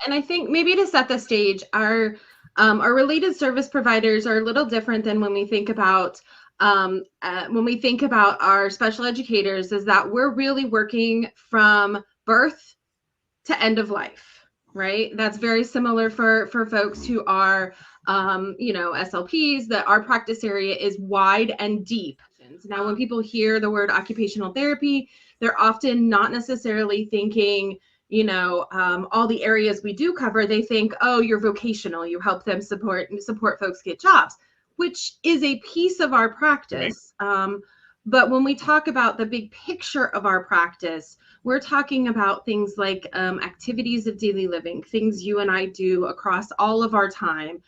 And I think maybe to set the stage, our related service providers are a little different than when we think about our special educators, is that we're really working from birth to end of life, right? That's very similar for folks who are, SLPs, that our practice area is wide and deep. Now, when people hear the word occupational therapy, they're often not necessarily thinking, all the areas we do cover. They think, oh, you're vocational, you help them support folks get jobs, which is a piece of our practice. Right. But when we talk about the big picture of our practice, we're talking about things like activities of daily living, things you and I do across all of our time,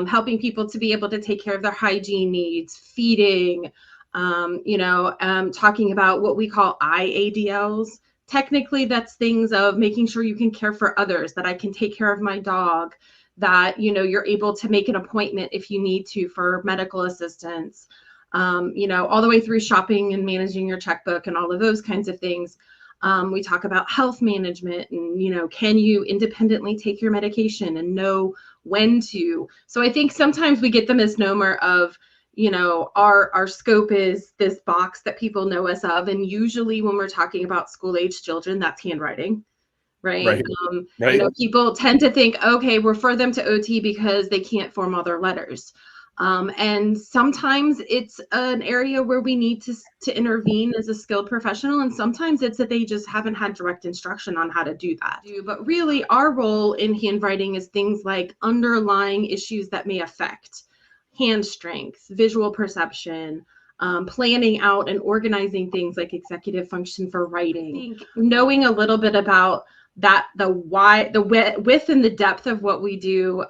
helping people to be able to take care of their hygiene needs, feeding, talking about what we call IADLs. Technically, that's things of making sure you can care for others, that I can take care of my dog, that, you're able to make an appointment if you need to for medical assistance, all the way through shopping and managing your checkbook and all of those kinds of things. We talk about health management and, can you independently take your medication and know when to? So I think sometimes we get the misnomer of, our scope is this box that people know us of. And usually when we're talking about school-age children, that's handwriting, right? Right. People tend to think, okay, refer them to OT because they can't form all their letters. And sometimes it's an area where we need to intervene as a skilled professional. And sometimes it's that they just haven't had direct instruction on how to do that. But really, our role in handwriting is things like underlying issues that may affect hand strength, visual perception, planning out and organizing things like executive function for writing. I think knowing a little bit about that, the width and the depth of what we do,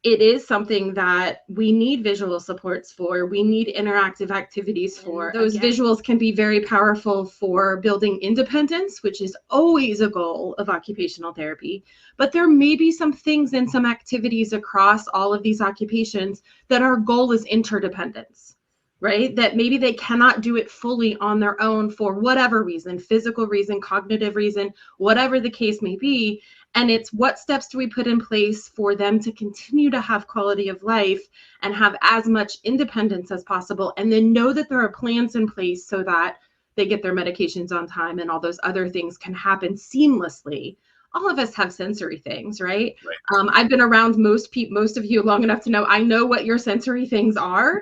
it is something that we need visual supports for. We need interactive activities for. Those visuals can be very powerful for building independence, which is always a goal of occupational therapy. But there may be some things and some activities across all of these occupations that our goal is interdependence, right? That maybe they cannot do it fully on their own for whatever reason, physical reason, cognitive reason, whatever the case may be. And it's what steps do we put in place for them to continue to have quality of life and have as much independence as possible, and then know that there are plans in place so that they get their medications on time and all those other things can happen seamlessly. All of us have sensory things, right? I've been around most of you long enough to know I know what your sensory things are.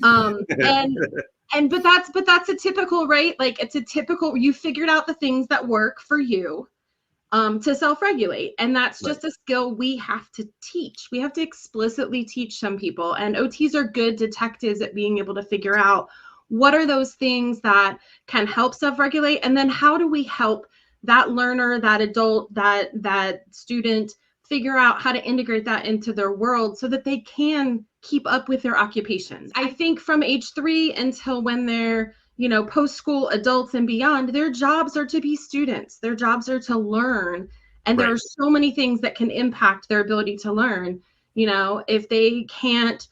But that's a typical, right? Like it's a typical, you figured out the things that work for you. To self-regulate. And that's just a skill we have to teach. We have to explicitly teach some people. And OTs are good detectives at being able to figure out what are those things that can help self-regulate. And then how do we help that learner, that adult, that student figure out how to integrate that into their world so that they can keep up with their occupations. I think from age 3 until when they're post-school adults and beyond, their jobs are to be students. Their jobs are to learn. And there are so many things that can impact their ability to learn. If they can't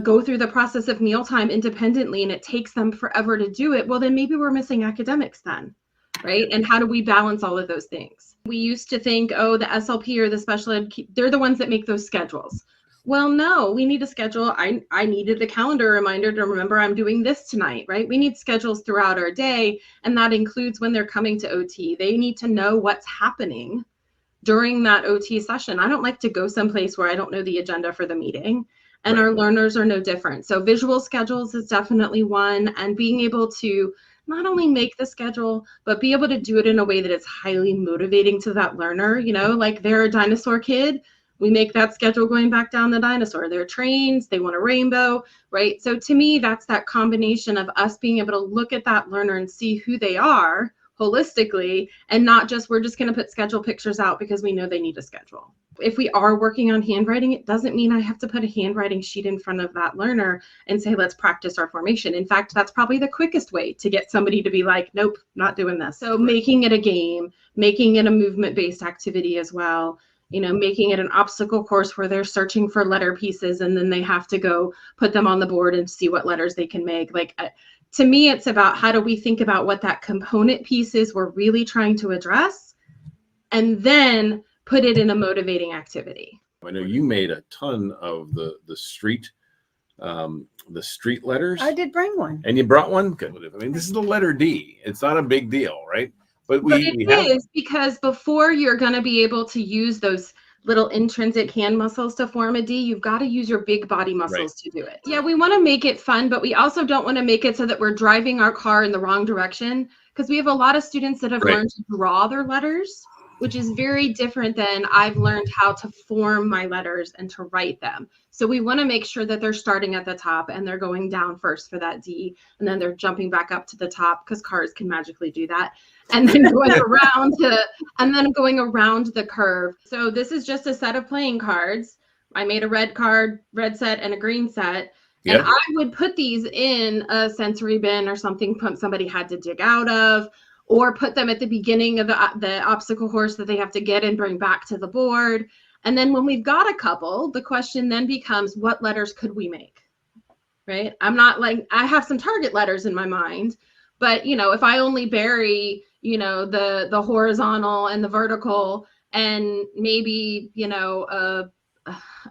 go through the process of mealtime independently and it takes them forever to do it, well, then maybe we're missing academics then, right? And how do we balance all of those things? We used to think, oh, the SLP or the special ed, they're the ones that make those schedules. Well, no, we need a schedule. I needed a calendar reminder to remember I'm doing this tonight, right? We need schedules throughout our day, and that includes when they're coming to OT. They need to know what's happening during that OT session. I don't like to go someplace where I don't know the agenda for the meeting, and our learners are no different. So visual schedules is definitely one, and being able to not only make the schedule, but be able to do it in a way that is highly motivating to that learner. Like they're a dinosaur kid. We make that schedule going back down the dinosaur. They're trains, they want a rainbow, right? So to me, that's that combination of us being able to look at that learner and see who they are holistically, and not just, we're just going to put schedule pictures out because we know they need a schedule. If we are working on handwriting, it doesn't mean I have to put a handwriting sheet in front of that learner and say, let's practice our formation. In fact, that's probably the quickest way to get somebody to be like, nope, not doing this. So making it a game, making it a movement-based activity as well. Making it an obstacle course where they're searching for letter pieces and then they have to go put them on the board and see what letters they can make. Like, to me, it's about how do we think about what that component piece is we're really trying to address, and then put it in a motivating activity. I know you made a ton of the street letters. I did bring one. And you brought one? Good. I mean, this is the letter D. It's not a big deal, right? But it is, because before you're going to be able to use those little intrinsic hand muscles to form a D, you've got to use your big body muscles to do it. Yeah, we want to make it fun, but we also don't want to make it so that we're driving our car in the wrong direction, because we have a lot of students that have learned to draw their letters, which is very different than I've learned how to form my letters and to write them. So we want to make sure that they're starting at the top and they're going down first for that D, and then they're jumping back up to the top, because cars can magically do that, and then going around the curve. So this is just a set of playing cards. I made a red set and a green set. Yep. And I would put these in a sensory bin or something somebody had to dig out of, or put them at the beginning of the obstacle course that they have to get and bring back to the board. And then when we've got a couple, the question then becomes, what letters could we make, right? I'm not like, I have some target letters in my mind, but if I only bury, the horizontal and the vertical, and maybe,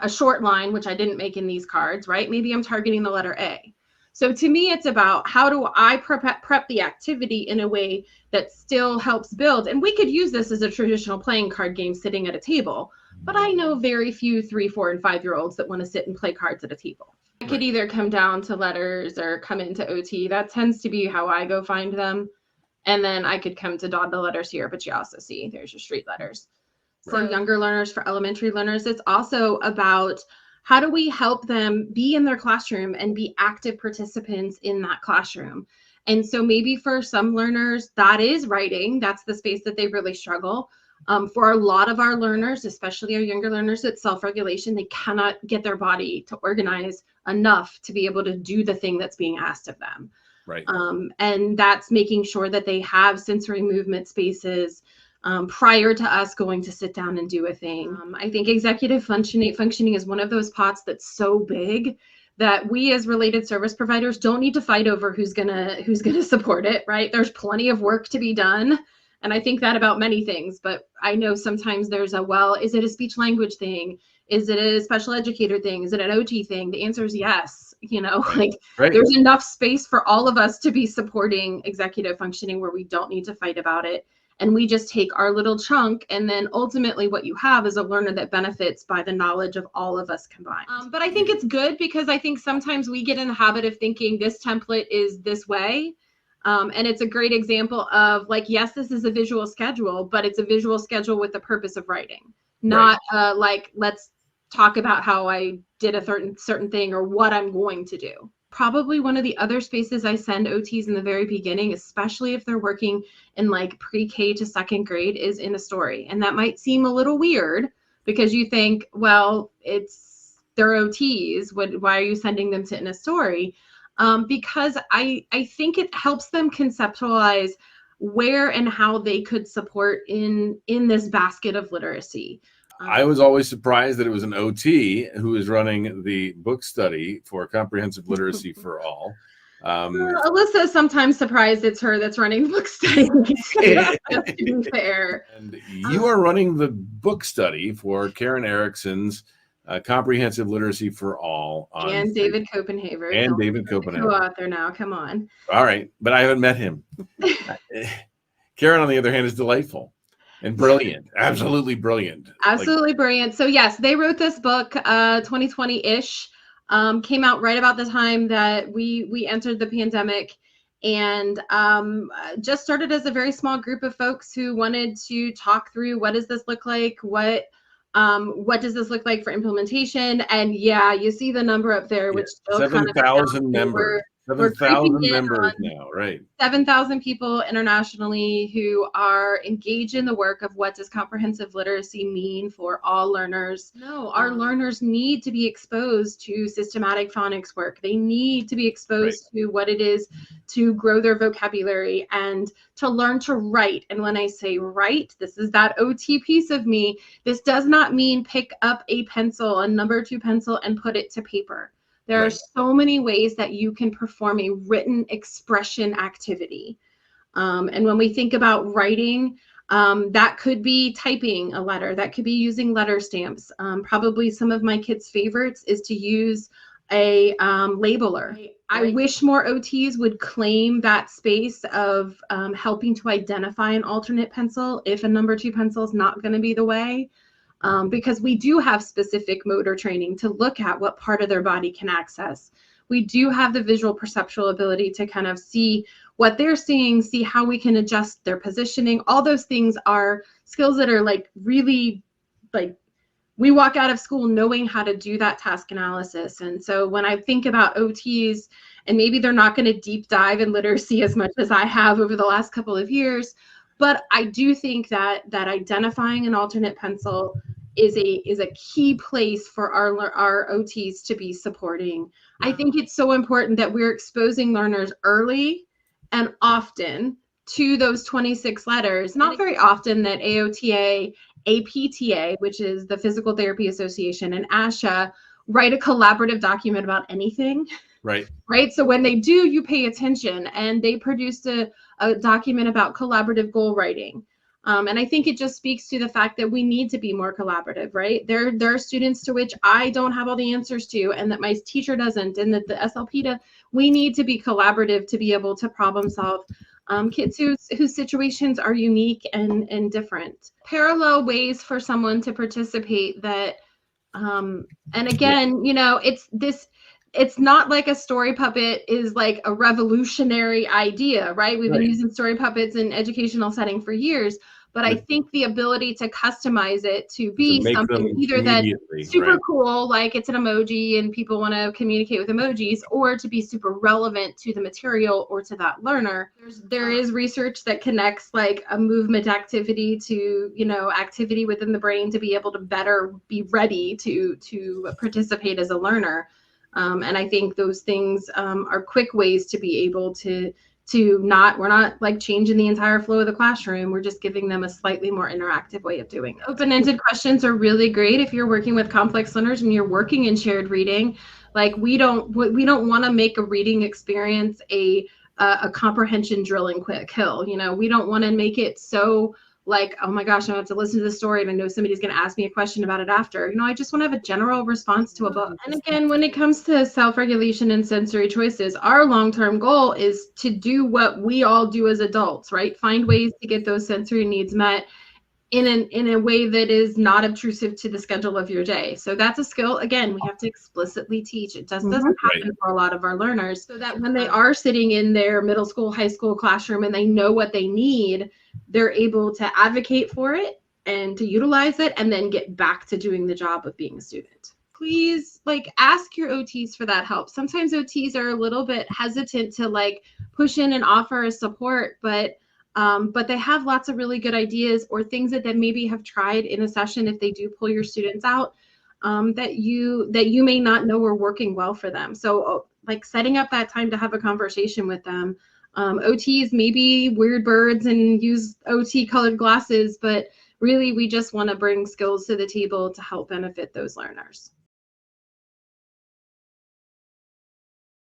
a short line, which I didn't make in these cards, right? Maybe I'm targeting the letter A. So to me, it's about, how do I prep the activity in a way that still helps build? And we could use this as a traditional playing card game sitting at a table, but I know very few 3, 4, and 5-year-olds that want to sit and play cards at a table. I could either come down to letters or come into OT. That tends to be how I go find them. And then I could come to dot the letters here, but you also see there's your street letters. For younger learners, for elementary learners, it's also about, how do we help them be in their classroom and be active participants in that classroom? And so maybe for some learners, that is writing. That's the space that they really struggle. For a lot of our learners, especially our younger learners, it's self-regulation. They cannot get their body to organize enough to be able to do the thing that's being asked of them. Right. And that's making sure that they have sensory movement spaces prior to us going to sit down and do a thing. I think executive functioning is one of those pots that's so big that we as related service providers don't need to fight over who's gonna support it, right? There's plenty of work to be done. And I think that about many things, but I know sometimes there's is it a speech language thing? Is it a special educator thing? Is it an OT thing? The answer is yes. There's enough space for all of us to be supporting executive functioning where we don't need to fight about it. And we just take our little chunk, and then ultimately what you have is a learner that benefits by the knowledge of all of us combined. But I think it's good, because I think sometimes we get in the habit of thinking this template is this way. And it's a great example of, like, yes, this is a visual schedule, but it's a visual schedule with the purpose of writing, not like, let's talk about how I did a certain thing or what I'm going to do. Probably one of the other spaces I send OTs in the very beginning, especially if they're working in like pre-K to 2nd grade, is in a story. And that might seem a little weird, because you think, well, they're OTs. Why are you sending them to in a story? Because I think it helps them conceptualize where and how they could support in this basket of literacy. I was always surprised that it was an OT who is running the book study for Comprehensive Literacy for All. Alyssa is sometimes surprised it's her that's running the book study. To be fair. And you are running the book study for Karen Erickson's Comprehensive Literacy for All. And David Copenhaver. And David Copenhaver. Go out there now, come on. All right, but I haven't met him. Karen, on the other hand, is delightful. And brilliant, absolutely brilliant. Absolutely brilliant. So yes, they wrote this book 2020-ish, came out right about the time that we entered the pandemic, and just started as a very small group of folks who wanted to talk through, what does this look like? What does this look like for implementation? And yeah, you see the number up there, which 7,000 members. 7,000 members now, right? 7,000 people internationally who are engaged in the work of, what does comprehensive literacy mean for all learners? No, our learners need to be exposed to systematic phonics work. They need to be exposed to what it is to grow their vocabulary and to learn to write. And when I say write, this is that OT piece of me. This does not mean pick up a pencil, a number 2 pencil, and put it to paper. There are so many ways that you can perform a written expression activity. And when we think about writing, That could be typing a letter. That could be using letter stamps. Probably some of my kids' favorites is to use a labeler. I wish more OTs would claim that space of helping to identify an alternate pencil if a number 2 pencil is not going to be the way. Because we do have specific motor training to look at what part of their body can access. We do have the visual perceptual ability to kind of see what they're seeing, see how we can adjust their positioning. All those things are skills that are like really like we walk out of school knowing how to do that task analysis. And so when I think about OTs, and maybe they're not going to deep dive in literacy as much as I have over the last couple of years, but I do think that identifying an alternate pencil is a key place for our OTs to be supporting. I think it's so important that we're exposing learners early and often to those 26 letters. Not very often that AOTA, APTA, which is the Physical Therapy Association, and ASHA write a collaborative document about anything. Right. Right. So when they do, you pay attention, and they produced a document about collaborative goal writing. And I think it just speaks to the fact that we need to be more collaborative, right? There are students to which I don't have all the answers to, and that my teacher doesn't, and that the SLP we need to be collaborative to be able to problem solve. Kids whose situations are unique and different. Parallel ways for someone to participate that, and again, you know, it's not like a story puppet is like a revolutionary idea, right? We've been using story puppets in educational setting for years, but I think the ability to customize it to be something either that's super cool, like it's an emoji and people want to communicate with emojis, or to be super relevant to the material or to that learner. There is research that connects like a movement activity to, you know, activity within the brain to be able to better be ready to participate as a learner. And I think those things are quick ways to be able to we're not like changing the entire flow of the classroom. We're just giving them a slightly more interactive way of doing it. Open-ended questions are really great if you're working with complex learners and you're working in shared reading. Like we don't want to make a reading experience a comprehension drill and quick kill. You know, we don't want to make it so like, oh my gosh, I have to listen to the story and I know somebody's going to ask me a question about it after. You know, I just want to have a general response to a book. And again, when it comes to self-regulation and sensory choices, our long-term goal is to do what we all do as adults, right? Find ways to get those sensory needs met in a way that is not obtrusive to the schedule of your day. So that's a skill, again, we have to explicitly teach. It just doesn't happen for a lot of our learners, so that when they are sitting in their middle school, high school classroom and they know what they need, they're able to advocate for it and to utilize it and then get back to doing the job of being a student. Please like ask your OTs for that help. Sometimes OTs are a little bit hesitant to like push in and offer a support, but they have lots of really good ideas or things that they maybe have tried in a session if they do pull your students out that you may not know are working well for them. So like setting up that time to have a conversation with them. OTs may be weird birds and use OT colored glasses, but really we just want to bring skills to the table to help benefit those learners.